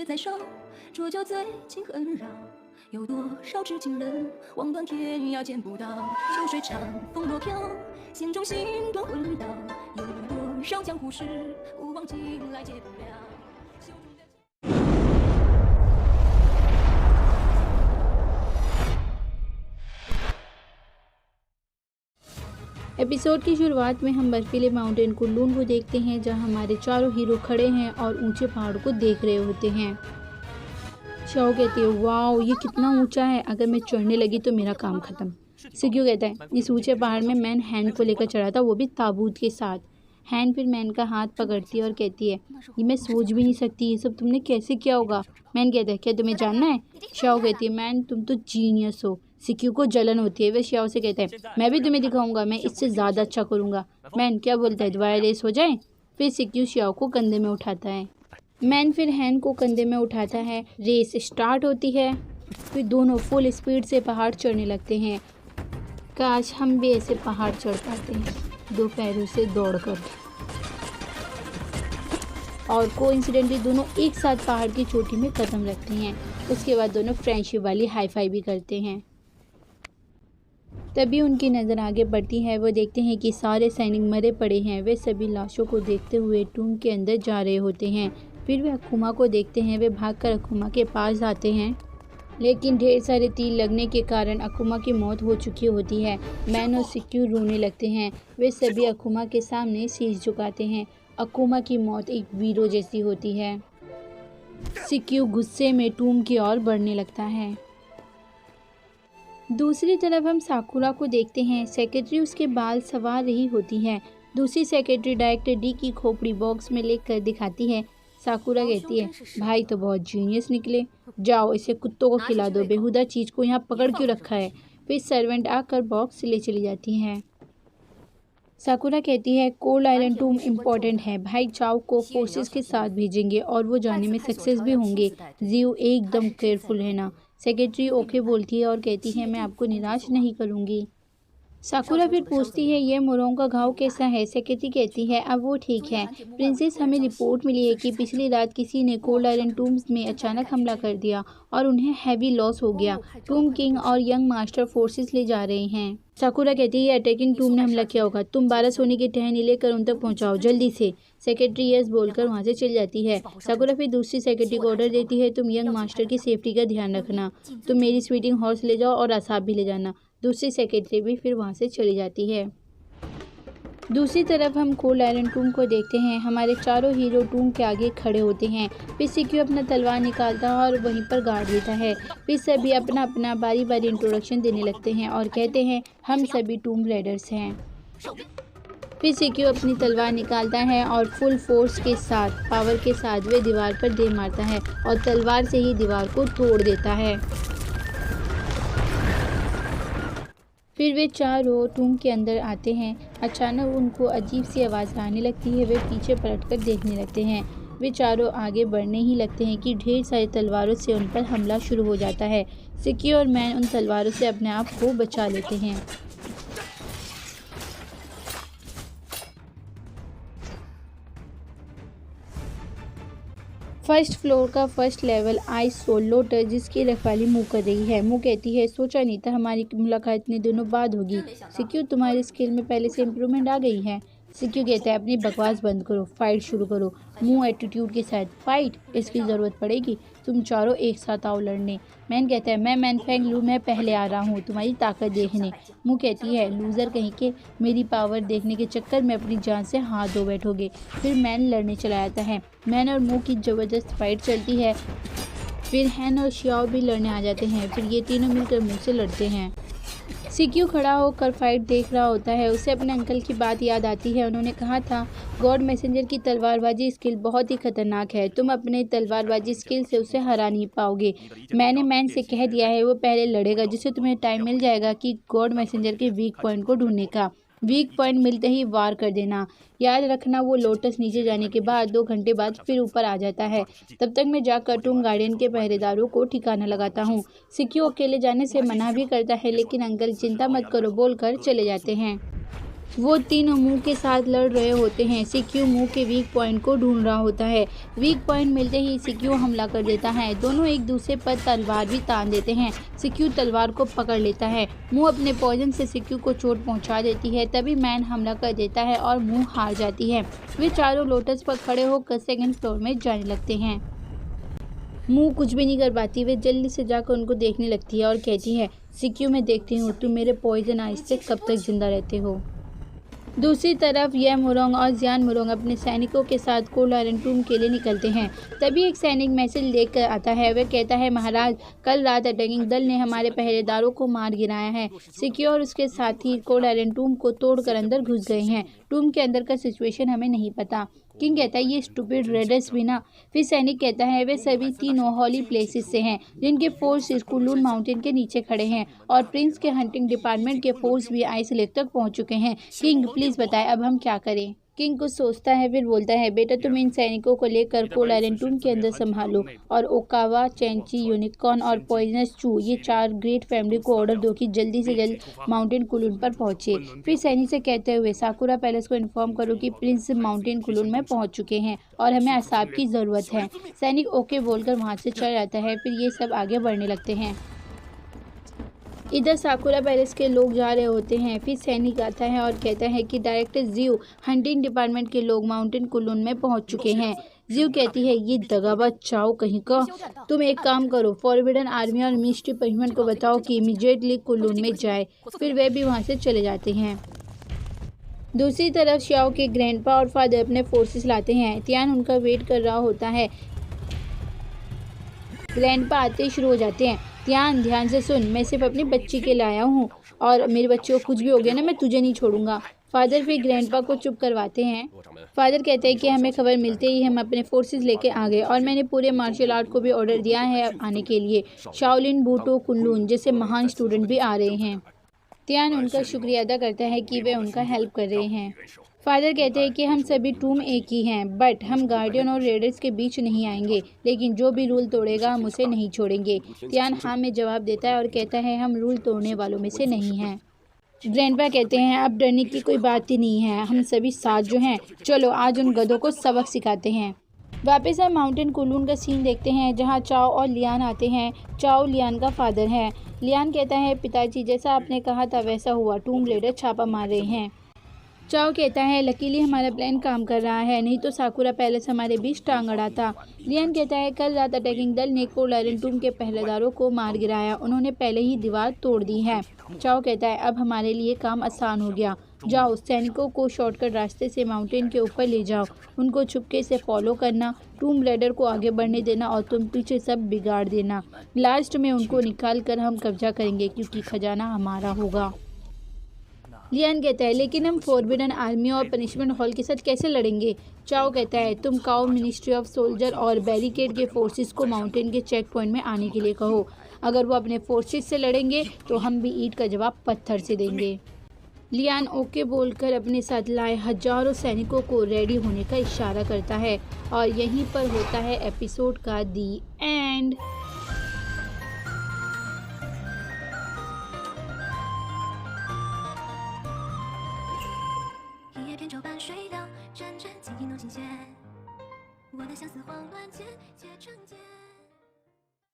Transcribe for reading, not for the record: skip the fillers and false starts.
在手，浊酒醉情恨绕。有多少痴情人，望断天涯见不到。秋水长，风落飘，心中星断魂倒。有多少江湖事，古往今来解不了。袖中的एपिसोड की शुरुआत में हम बर्फीले माउंटेन कुल्लून को देखते हैं, जहां हमारे चारों हीरो खड़े हैं और ऊंचे पहाड़ को देख रहे होते हैं। शाओ कहती है, वाओ ये कितना ऊंचा है, अगर मैं चढ़ने लगी तो मेरा काम खत्म। सिक्यू कहता है, इस ऊंचे पहाड़ में मैन हैन को लेकर चढ़ा था, वो भी ताबूत के साथ। हैन फिर मैन का हाथ पकड़ती है और कहती है, ये मैं सोच भी नहीं सकती, ये सब तुमने कैसे किया होगा। मैन कहता है, क्या तुम्हें जानना है। शाओ कहती है, मैन तुम तो जीनियस हो। सिक्यू को जलन होती है, वे शाओ से कहते हैं, मैं भी तुम्हें दिखाऊंगा, मैं इससे ज़्यादा अच्छा करूंगा। मैन क्या बोलता है, दोबारा रेस हो जाए। फिर सिक्यू शाओ को कंधे में उठाता है। मैन फिर हैन को कंधे में उठाता है, रेस स्टार्ट होती है। फिर दोनों फुल स्पीड से पहाड़ चढ़ने लगते हैं। काश हम भी ऐसे पहाड़ चढ़ पाते हैं, दो पैरों से दौड़कर। और कोइंसिडेंटली दोनों एक साथ पहाड़ की चोटी में कदम रखते हैं। उसके बाद दोनों फ्रेंडशिप वाली हाई फाई भी करते हैं। तभी उनकी नज़र आगे बढ़ती है, वो देखते हैं कि सारे सैनिक मरे पड़े हैं। वे सभी लाशों को देखते हुए टूम के अंदर जा रहे होते हैं। फिर वे अकुमा को देखते हैं, वे भागकर अकुमा के पास आते हैं, लेकिन ढेर सारे तीर लगने के कारण अकुमा की मौत हो चुकी होती है। मैन और सिक्यू रोने लगते हैं। वे सभी अकुमा के सामने शीश झुकाते हैं। अकुमा की मौत एक वीरों जैसी होती है। सिक्यू गुस्से में टूम की ओर बढ़ने लगता है। दूसरी तरफ हम साकुरा को देखते हैं। सेक्रेटरी उसके बाल संवार रही होती है। दूसरी सेक्रेटरी डायरेक्टर डी की खोपड़ी बॉक्स में लेकर दिखाती है। साकुरा कहती है, भाई तो बहुत जीनियस निकले, जाओ इसे कुत्तों को खिला दो, बेहुदा चीज़ को यहाँ पकड़ क्यों रखा है। फिर सर्वेंट आकर बॉक्स ले चली जाती हैं। साकुरा कहती है, कोल्ड आइलैंड टूम इम्पोर्टेंट है, भाई चाओ को फोर्सेस के साथ भेजेंगे और वो जाने में सक्सेस भी होंगे। जियो एकदम केयरफुल है ना। सेक्रेटरी ओके बोलती है और कहती है, मैं आपको निराश नहीं करूँगी। साकुरा फिर पूछती है, ये मोरोंग का घाव कैसा है। सेक्रेटरी कहती है, अब वो ठीक है। प्रिंसेस, हमें रिपोर्ट मिली है कि पिछली रात किसी ने कोल्ड आइलैंड टूम्स में अचानक हमला कर दिया और उन्हें हैवी लॉस हो गया। टूम किंग और यंग मास्टर फोर्सेस ले जा रहे हैं। साकुरा कहती है, अटैकिंग टूम ने हमला किया होगा, तुम 12 सोने की टहनी लेकर उन तक पहुंचाओ जल्दी से। सेक्रेटरी यस बोलकर वहां से चली जाती है। साकुरा फिर दूसरी सेक्रेटरी को ऑर्डर देती है, तुम यंग मास्टर की सेफ्टी का ध्यान रखना, तुम मेरी स्वीटिंग हॉर्स ले जाओ और असाब भी ले जाना। दूसरी सेक्रेटरी भी फिर वहां से चली जाती है। दूसरी तरफ हम कोल्ड आयरन टूम को देखते हैं। हमारे चारों हीरो टूम के आगे खड़े होते हैं। फिर सिक्यू अपना तलवार निकालता है और वहीं पर गाड़ देता है। फिर सभी अपना अपना बारी बारी इंट्रोडक्शन देने लगते हैं और कहते हैं, हम सभी टूम रेडर्स हैं। फिर सिक्यू अपनी तलवार निकालता है और फुल फोर्स के साथ, पावर के साथ वे दीवार पर दे मारता है और तलवार से ही दीवार को तोड़ देता है। फिर वे चारों टूम के अंदर आते हैं। अचानक उनको अजीब सी आवाज़ आने लगती है। वे पीछे पलटकर देखने लगते हैं। वे चारों आगे बढ़ने ही लगते हैं कि ढेर सारी तलवारों से उन पर हमला शुरू हो जाता है। सिक्यू और मैन उन तलवारों से अपने आप को बचा लेते हैं। फर्स्ट फ्लोर का फर्स्ट लेवल आइस सोल लोटर, जिसकी रखवाली मुँह कर रही है। मुँह कहती है, सोचा नहीं था हमारी मुलाकात इतने दिनों बाद होगी। सिक्यू, तुम्हारी स्किल में पहले से इम्प्रूवमेंट आ गई है। सिक्यू कहता है, अपनी बकवास बंद करो, फाइट शुरू करो। मुँह एटीट्यूड के साथ, फाइट इसकी ज़रूरत पड़ेगी, तुम चारों एक साथ आओ लड़ने। मैन कहता है, मैं मैनफेंग लू, मैं पहले आ रहा हूँ तुम्हारी ताकत देखने। मुँह कहती है, लूज़र कहीं के, मेरी पावर देखने के चक्कर में अपनी जान से हाथ धो बैठोगे। फिर मैन लड़ने चला जाता है। मैन और मुँह की ज़बरदस्त फाइट चलती है। फिर हैन और शियाओ भी लड़ने आ जाते हैं। फिर ये तीनों मिलकर मुँह से लड़ते हैं। सिक्यू खड़ा होकर फाइट देख रहा होता है। उसे अपने अंकल की बात याद आती है। उन्होंने कहा था, गॉड मैसेंजर की तलवारबाजी स्किल बहुत ही खतरनाक है, तुम अपने तलवारबाजी स्किल से उसे हरा नहीं पाओगे। मैंने मैन से कह दिया है वो पहले लड़ेगा, जिससे तुम्हें टाइम मिल जाएगा कि गॉड मैसेंजर के वीक पॉइंट को ढूंढने का। वीक पॉइंट मिलते ही वार कर देना। याद रखना, वो लोटस नीचे जाने के बाद 2 घंटे बाद फिर ऊपर आ जाता है। तब तक मैं जाकर टूम गार्डन के पहरेदारों को ठिकाना लगाता हूँ। सिक्यू अकेले जाने से मना भी करता है, लेकिन अंकल चिंता मत करो बोलकर चले जाते हैं। वो तीनों मुंह के साथ लड़ रहे होते हैं। सिक्यू मुंह के वीक पॉइंट को ढूंढ रहा होता है। वीक पॉइंट मिलते ही सिक्यू हमला कर देता है। दोनों एक दूसरे पर तलवार भी तान देते हैं। सिक्यू तलवार को पकड़ लेता है। मुंह अपने पॉइजन से सिक्यू को चोट पहुंचा देती है। तभी मैन हमला कर देता है और मुंह हार जाती है। वे चारों लोटस पर खड़े होकर सेकंड फ्लोर में जाने लगते हैं। मुंह कुछ भी नहीं कर पाती। वे जल्दी से जाकर उनको देखने लगती है और कहती है, सिक्यू मैं देखती हूँ तुम मेरे पॉइजन आइस से कब तक जिंदा रहते हो। दूसरी तरफ ये मुरोंग और जियान मुरोंग अपने सैनिकों के साथ कोल्ड आयरन टूम के लिए निकलते हैं। तभी एक सैनिक मैसेज लेकर आता है। वह कहता है, महाराज कल रात अटैकिंग दल ने हमारे पहरेदारों को मार गिराया है। सिक्योर और उसके साथी कोल्ड आयरन टूम को तोड़कर अंदर घुस गए हैं। टूम के अंदर का सिचुएशन हमें नहीं पता। किंग कहता है, ये स्टूपिड रेडर्स भी ना। फिर सैनिक कहता है, वे सभी तीनों हॉली प्लेसेस से हैं जिनके फोर्स कुलून माउंटेन के नीचे खड़े हैं और प्रिंस के हंटिंग डिपार्टमेंट के फोर्स भी आइस लेक तक पहुंच चुके हैं। किंग प्लीज बताएं अब हम क्या करें। किंग कुछ सोचता है फिर बोलता है, बेटा तुम इन सैनिकों को लेकर कोल्ड आयरन टूम के अंदर संभालो और ओकावा, चैंची, यूनिकॉर्न और पॉइजनस चू ये 4 ग्रेट फैमिली को ऑर्डर दो कि जल्दी से जल्द माउंटेन कुलून पर पहुंचे। फिर सैनिक से कहते हुए साकुरा पैलेस को इन्फॉर्म करो कि प्रिंस माउंटेन कुलून में पहुंच चुके हैं और हमें असाब की ज़रूरत है। सैनिक ओके बोलकर वहाँ से चल जाता है। फिर ये सब आगे बढ़ने लगते हैं। इधर साकुरा पैलेस के लोग जा रहे होते हैं। फिर सैनिक आता है और कहता है कि डायरेक्टर जियो हंटिंग डिपार्टमेंट के लोग माउंटेन कुलून में पहुंच चुके हैं। जियो कहती है, ये दगाबाज चाओ कहीं का। तुम एक काम करो, फॉरबिडन आर्मी और मिस्ट्री पनिशमेंट को बताओ कि इमीडिएटली कुलून में जाए। फिर वे भी वहां से चले जाते हैं। दूसरी तरफ श्याओ के ग्रैंडपा और फादर अपने फोर्सेस लाते हैं। तियान उनका वेट कर रहा होता है। ग्रैंडपा आते ही शुरू हो जाते हैं, ध्यान से सुन, मैं सिर्फ अपनी बच्ची के लाया हूँ और मेरे बच्चे को कुछ भी हो गया ना मैं तुझे नहीं छोड़ूंगा। फादर फिर ग्रैंडपा को चुप करवाते हैं। फादर कहते हैं कि हमें खबर मिलते ही हम अपने फोर्सेस लेके आ गए और मैंने पूरे मार्शल आर्ट को भी ऑर्डर दिया है आने के लिए। शाओलिन, बूटो, कुनलून जैसे महान स्टूडेंट भी आ रहे हैं। तियान उनका शुक्रिया अदा करता है कि वे उनका हेल्प कर रहे हैं। फादर कहते हैं कि हम सभी टूम एक ही हैं, बट हम गार्डियन और रेडर्स के बीच नहीं आएंगे, लेकिन जो भी रूल तोड़ेगा हम उसे नहीं छोड़ेंगे। तियान हाँ में जवाब देता है और कहता है, हम रूल तोड़ने वालों में से नहीं हैं। ग्रैंडपा कहते हैं, अब डरने की कोई बात ही नहीं है, हम सभी साथ जो हैं, चलो आज उन गधों को सबक सिखाते हैं। वापस हम माउंटेन कुलून का सीन देखते हैं जहाँ चाओ और लियान आते हैं। चाओ लियान का फादर है। लियान कहता है, पिताजी जैसा आपने कहा था वैसा हुआ, टूम रेडर छापा मार रहे हैं। चाओ कहता है, लकीली हमारा प्लान काम कर रहा है, नहीं तो साकुरा पैलेस हमारे बीच टांग अड़ाता। लियान कहता है, कल रात अटैकिंग दल ने कोल्ड आयरन टूम के पहरेदारों को मार गिराया, उन्होंने पहले ही दीवार तोड़ दी है। चाओ कहता है, अब हमारे लिए काम आसान हो गया, जाओ सैनिकों को शॉर्टकट रास्ते से माउंटेन के ऊपर ले जाओ, उनको छुपके से फॉलो करना, टूम रेडर को आगे बढ़ने देना और तुम पीछे सब बिगाड़ देना। लास्ट में उनको निकाल कर हम कब्जा करेंगे क्योंकि खजाना हमारा होगा। लियान कहता है, लेकिन हम फॉरबिडन आर्मी और पनिशमेंट हॉल के साथ कैसे लड़ेंगे। चाओ कहता है, तुम काओ, मिनिस्ट्री ऑफ सोल्जर और बैरिकेड के फोर्सेस को माउंटेन के चेक पॉइंट में आने के लिए कहो। अगर वो अपने फोर्सेस से लड़ेंगे तो हम भी ईंट का जवाब पत्थर से देंगे। लियान ओके बोलकर अपने साथ लाए हजारों सैनिकों को रेडी होने का इशारा करता है और यहीं पर होता है एपिसोड का दी एंड।我的相思慌乱，结成茧。